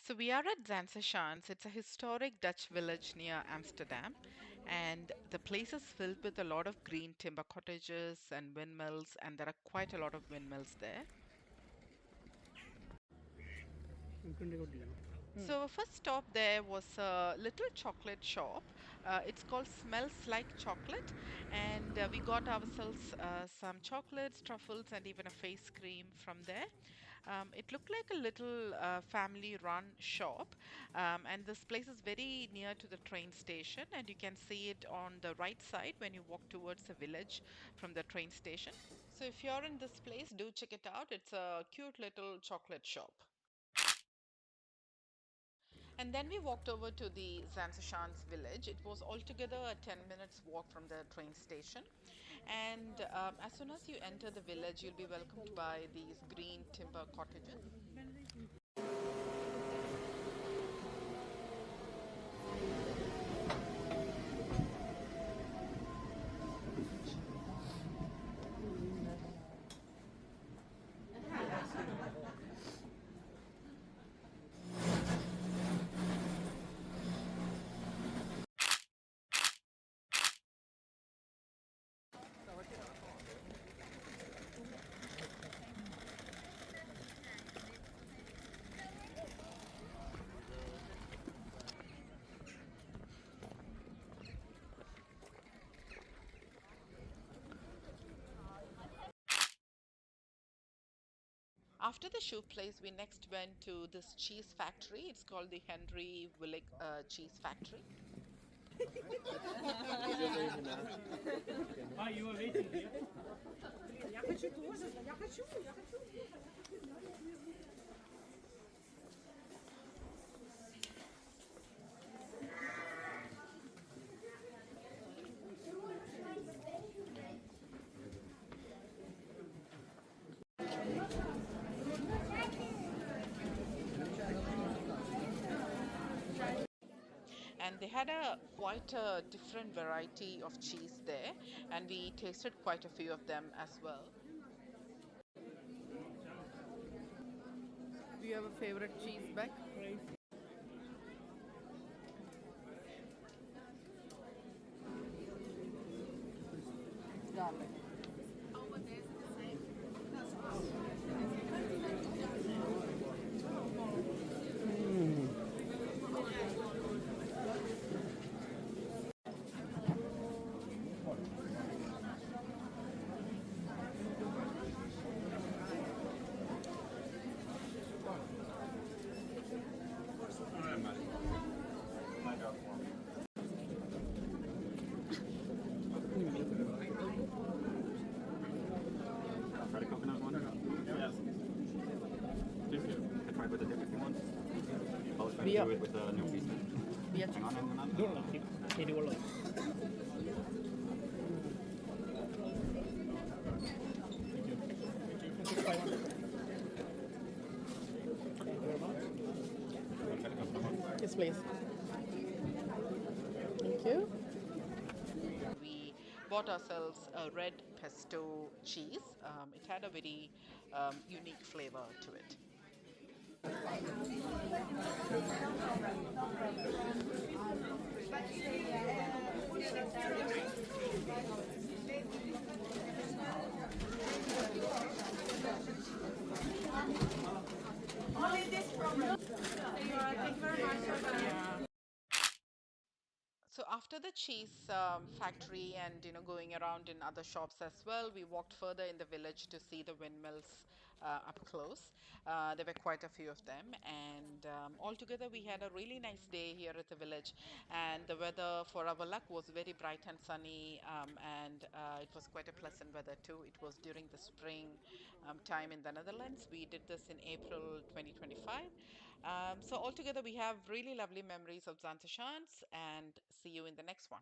So we are at Zaanse Schans. It's a historic Dutch village near Amsterdam, and the place is filled with a lot of green timber cottages and windmills, and there are quite a lot of windmills there. So our first stop there was a little chocolate shop. It's called Smells Like Chocolate, and we got ourselves some chocolates, truffles, and even a face cream from there. It looked like a little family-run shop, and this place is very near to the train station, and you can see it on the right side when you walk towards the village from the train station. So if you're in this place, do check it out. It's a cute little chocolate shop. And then we walked over to the Zaanse Schans village. It was altogether a 10 minutes walk from the train station. And as soon as you enter the village, you'll be welcomed by these green timber cottages. After the shoe place, we next went to this cheese factory. It's called the Henry Willig Cheese Factory. Ah, you were waiting here? And they had a quite a different variety of cheese there, and we tasted quite a few of them as well. Do you have a favorite cheese bag? Garlic. Try the coconut one? Yes. I tried with the dip if you want. I'll try to Yeah. do it with the new piece. Yeah. Hang on, hang on. No, no, it will. Yes, please. Thank you. We bought ourselves a red pesto cheese. It had a very unique flavor to it. So after the cheese factory and going around in other shops as well, we walked further in the village to see the windmills up close. There were quite a few of them, and altogether we had a really nice day here at the village. And the weather, for our luck, was very bright and sunny, and it was quite a pleasant weather too. It was during the spring time in the Netherlands. We did this in April 2025. So altogether, we have really lovely memories of Zanzibar, and see you in the next one.